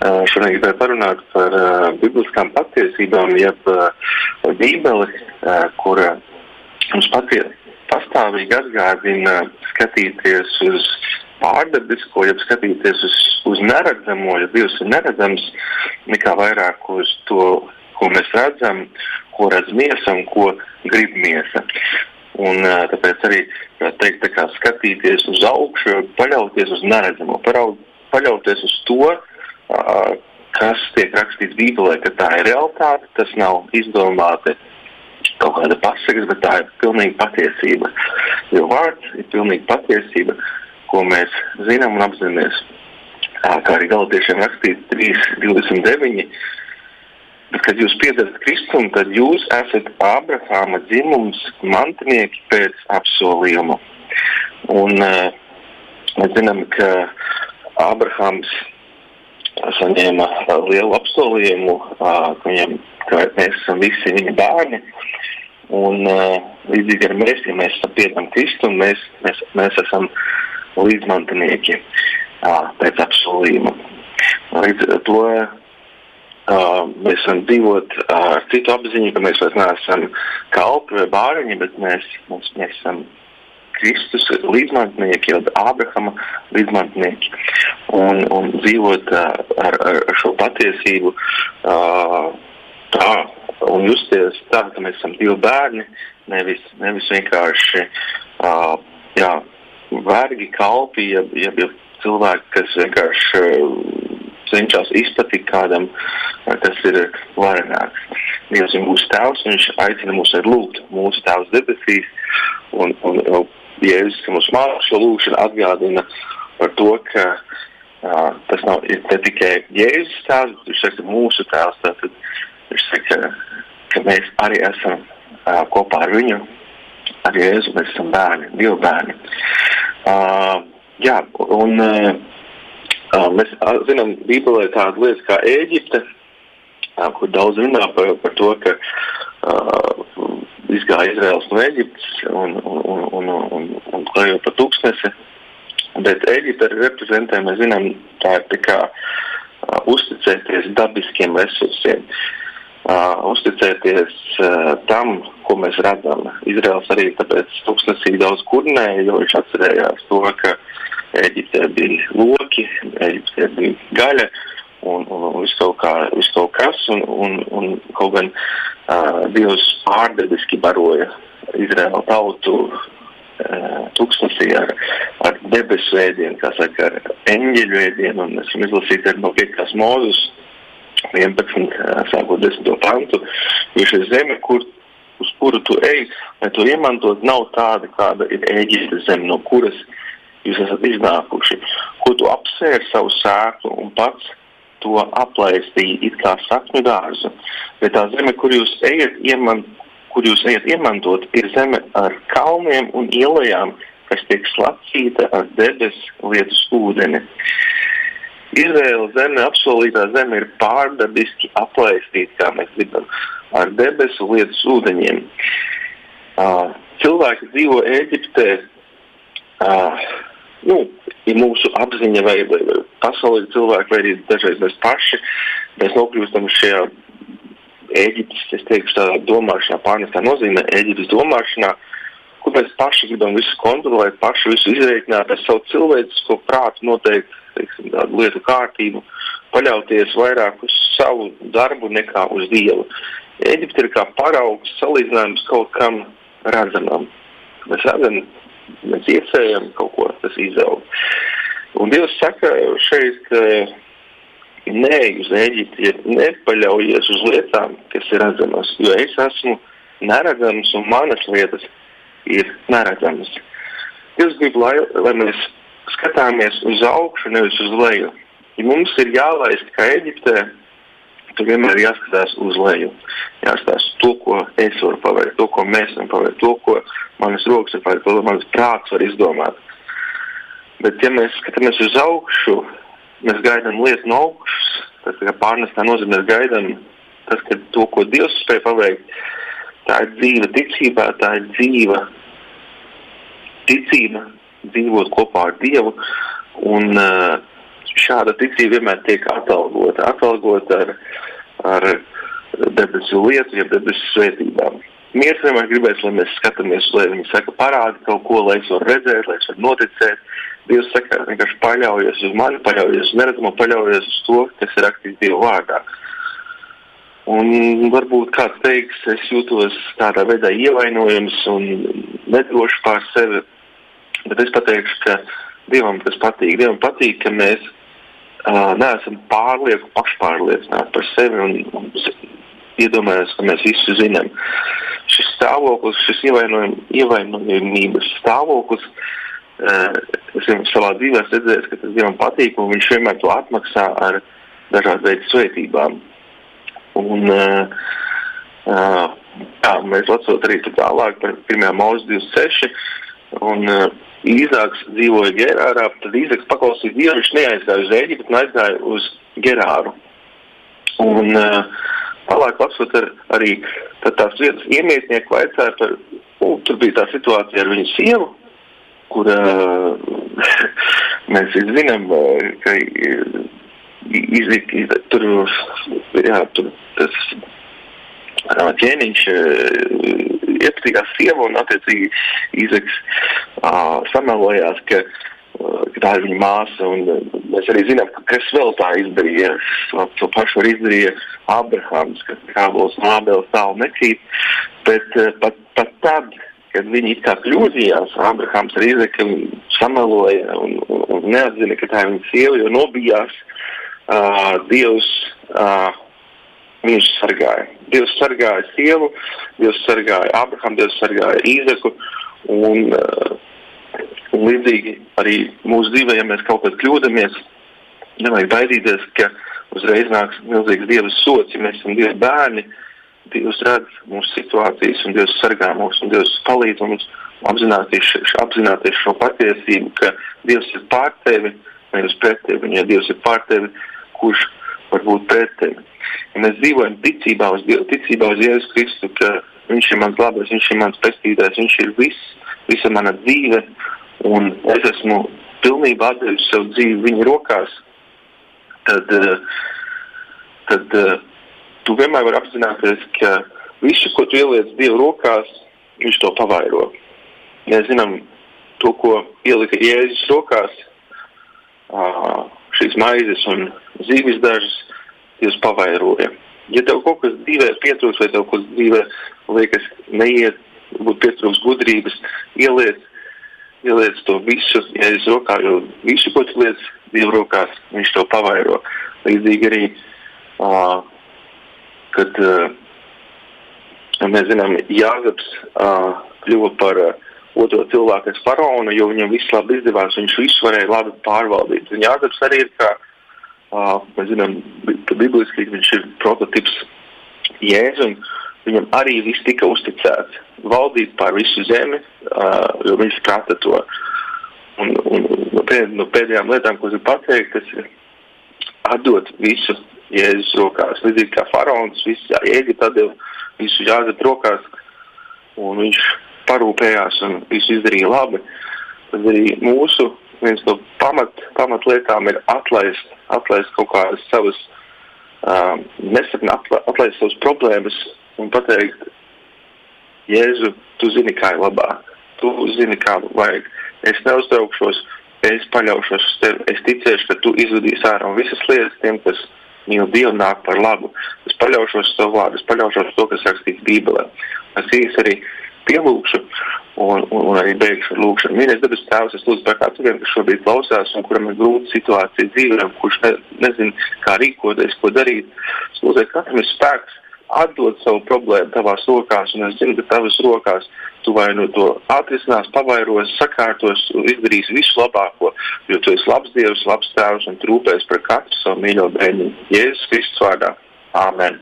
Šodien gribēju parunāt par bibliskām patiesībām, jeb Bībeli, kura mums pastāvīgi atgādina skatīties uz pārdabisko, jeb skatīties uz neredzamo, ja Dievs ir neredzams, nekā vairāk uz to, ko mēs redzam, ko redz miesa un ko grib miesa. Un tāpēc arī teikt, tā kā skatīties uz augšu, paļauties uz neredzamo, paļauties uz to, kas tiek rakstīts Bībelē, ka tā ir realitāte, tas nav izdomāti kaut kāda pasakas, bet tā ir pilnīgi patiesība. Jo vārds ir pilnīgi patiesība, ko mēs zinām un apzināmies. Kā arī Galatiešiem rakstīts 3:29, bet, kad jūs piedarat Kristum, tad jūs esat Ābrahāma dzimums mantinieki pēc apsolījuma. Un mēs zinām, ka Ābrahāms saņēma lielu apsolījumu, ka mēs esam visi viņa bērni. Un līdzīgi ar mēs, ja mēs piedam Kristu, mēs esam līdzmantinieki pēc apsolījuma. Līdz to mēs varam dzīvot ar citu apziņu, ka mēs vairs neesam kalpi vai bāriņi, bet mēs esam Kristus līdzmantnieki, jau Ābrahama līdzmantnieki. Un dzīvot ar šo patiesību tā, un justies tā, ka mēs esam divi bērni, nevis vienkārši vergi, kalpi, ja cilvēki, kas vienkārši cenšas izpatikt kādam, kas ir varenāks. Dievs ir mūsu tēvs, viņš aicina mūs ar lūgt mūsu tēvs debesīs, un Jēzus, ka mums māca šo lūgšanu, atgādina par to, ka tas nav ne tikai Jēzus tēvs, bet viņš saka mūsu tēvs, tātad viņš saka, ka mēs arī esam kopā ar viņu, ar Jēzu, mēs esam bērni, divi bērni. Mēs zinām Bībelē tādu lietu kā Ēģipte, kur daudz runā par to, ka izgāja Izraels no Ēģiptes un klejo pa tūkstnesi. Bet Ēģipte arī reprezentē, mēs zinām, tā ir tā kā uzticēties dabiskiem resursiem. Uzticēties tam, ko mēs redzam. Izraels arī tāpēc tūkstnesī daudz kurnēja, jo viņš atcerējās to, ka Ēģiptē bija loki, Ēģiptē bija gaļa un visu kaut kas, un kaut gan Dievs pārdabiski baroja Izraēlu tautu tūkstnesī ar debesu vēdienu, kā saka, ar eņģeļu vēdienu, un esam izlasīt arī no 5. Mūzes 11, sākot 10. pantu, jo šī zeme, uz kuru tu ej, lai to iemantot, nav tāda, kāda ir Ēģiptes zeme, no kuras jūs esat iznākuši, ko tu apsēri savu sēklu un pats to aplaistīja it kā sakņu dārzu. Bet tā zeme, kur jūs ejat iemantot, ir zeme ar kalniem un ielajām, kas tiek slacīta ar debesu lietus ūdeni. Izraēla zeme, apsolītā zeme ir pārdabiski aplaistīta, kā mēs gribam, ar debesu lietus ūdeņiem. Cilvēki dzīvo Ēģiptē, ir mūsu apziņa vai pasaulīgi cilvēki, vai arī dažreiz mēs paši, mēs nokļūstam šajā Ēģiptes, es teikšu tādā domāšanā, pārnestā nozīmē Ēģiptes domāšanā, kur mēs paši gribam visu kontrolēt, paši visu izreikināt ar savu cilvēcisko prātu noteikti, teiksim, tādu lietu kārtību, paļauties vairāk uz savu darbu nekā uz Dievu. Ēģipte ir kā paraugs, salīdzinājums kaut kam redzamam. Mēs redzam, mēs iesējam kaut ko, tas izaug. Un Dievs saka šeit, ka neej uz Ēģipti, ja nepaļaujies uz lietām, kas ir redzamas, jo es esmu neredzams un manas lietas ir neredzamas. Dievs grib, lai mēs skatāmies uz augšu, nevis uz leju. Ja mums ir jālaist kā Ēģiptē, tad vienmēr jāskatās uz leju. Jāskatās to, ko es varu paveikt, to, ko mēs varam paveikt, to, ko manas rokas var paveikt, to, ko manas prāts var izdomāt. Bet, ja mēs skatāmies uz augšu, mēs gaidām lietu no augšas, tas kā pārnestā nozīmē, mēs gaidām tas, ka to, ko Dievs spēj paveikt, tā ir dzīve ticībā, tā ir dzīva ticība, dzīvot kopā ar Dievu un šāda ticība vienmēr tiek atalgota ar debesu lietu, ja debesu svētībām. Miers vienmēr gribēs, lai mēs skatāmies, lai viņi saka parādi kaut ko, lai es varu redzēt, lai es varu noticēt. Dievs saka, vienkārši paļaujies uz mani, paļaujies uz neredzamo, paļaujies uz to, kas ir rakstīts Dieva vārdā. Un varbūt kāds teiks, es jūtos tādā veidā ievainojams un nedroši pār sevi, bet es pateikšu, ka Dievam tas patīk. Dievam patīk, ka mēs neesam pašpārliecināti par sevi un iedomājamies, ka mēs visu zinām. Šis stāvoklis, šis ievainojamības stāvoklis, es savā dzīvē redzēju, ka tas Dievam patīk, un viņš vienmēr to atmaksā ar dažādu veidu svētībām. Un mēs lasot arī tālāk par 1. Mūzes 26, un Īzāks dzīvoja Gerārā, tad Īzāks paklausīja Dievu, viņš neaizgāja uz Ēģipti, bet aizgāja uz Gerāru. Un tālāk lasot arī tās vietas iemietnieku vaicāja par, tur bija tā situācija ar viņu sievu, kur mēs zinām, ka tur tas ķēniņš iepatījās sievu un attiecīgi Īzaks samelojās, ka tā ir viņa māsa, un mēs arī zinām, kas vēl tā izdarīja. To pašu arī izdarīja Abrahams, ka Kābols un Ābels tālu necīt, bet pat tad, kad viņi it kā kļūdījās, Abrahams ar Īzaku sameloja un neatzina, ka tā ir viņa sieva, jo nobijās, Dievs viņus sargāja. Dievs sargāja sievu, Dievs sargāja Abrahamu, Dievs sargāja Īzaku, un līdzīgi arī mūsu dzīvē, ja mēs kaut kad kļūdamies, nevajag baidīties, ka uzreiz nāks milzīgs Dieva sots, ja mēs esam Dieva bērni. Dievs redz mūsu situācijas, un Dievs sargā mūs, un Dievs palīdz mums apzināties šo patiesību, ka Dievs ir pār tevi, nevis pret tevi, un ja Dievs ir pār tevi, kurš var būt pret tevi. Ja mēs dzīvojam ticībā uz Dievu, ticībā uz Jēzus Kristu, ka viņš ir mans labais, viņš ir mans pestītājs, viņš ir visa mana dzīve, un es esmu pilnībā atdevis savu dzīvi viņa rokās, tad tu vienmēr vari apzināties, ka visu, ko tu ieliec Dievu rokās, viņš to pavairo. Mēs zinām to, ko ielika Jēzus rokās, šīs maizes un zīves dažas, Dievs pavairoja. Ja tev kaut kas dzīvē pietrūks, vai tev kaut kas dzīvē liekas neiet, būt pietrūks gudrības, ieliec to visu Jēzus rokā, jo visu, ko tu liec Dievu rokās, viņš to pavairo. Līdzīgi arī, kad mēs zinām, Jāzeps kļuva par otro cilvēku as faraonu, jo viņam viss labi izdevās, viņš visu varēja labi pārvaldīt. Un Jāzeps arī ir kā, mēs zinām, ka bibliski viņš ir prototips Jēzu, un viņam arī viss tika uzticēts. Valdīt pār visu zemi, jo viņš prata to. Un no pēdējām lietām, ko es pateikt, tas ir atdot visu Jēzus rokās. Līdzīgi kā faraons, visu Ēģipte atdeva visu Jāzep rokās, un viņš parūpējās un visu izdarīja labi. Tad arī mūsu viens no pamatlietām ir atlaist kaut kādas savas atlaist savas problēmas un pateikt, Jēzu, tu zini, kā ir labāk. Tu zini, kā vajag. Es neuztraukšos, es paļaušos uz tevi. Es ticēšu, ka tu izvadīsi ārā un visas lietas tiem, kas mīl Dievu, nāk par labu. Es paļaušos uz savu vārdu, es paļaušos uz to, kas rakstīts Bībelē. Es īsti arī pielūkšu un arī beigšu ar lūkšanu. Mīļais debes Tēvs, es lūdzu par kādu vienu, kas šobrīd klausās un kuram ir grūta situācija dzīvē, kurš nezin, kā rīkoties, ko darīt. Es lūdzu, katram ir spēks atdot savu problēmu tavās rokās, un es zinu, ka tavas rokās tu vai no to atrisinās, pavairos, sakārtos un izdarīsi visu labāko, jo tu esi labs Dievs, labs Tēvs un trūpēs par katru savu mīļo bērniņu. Jēzus Kristus vārdā. Āmen.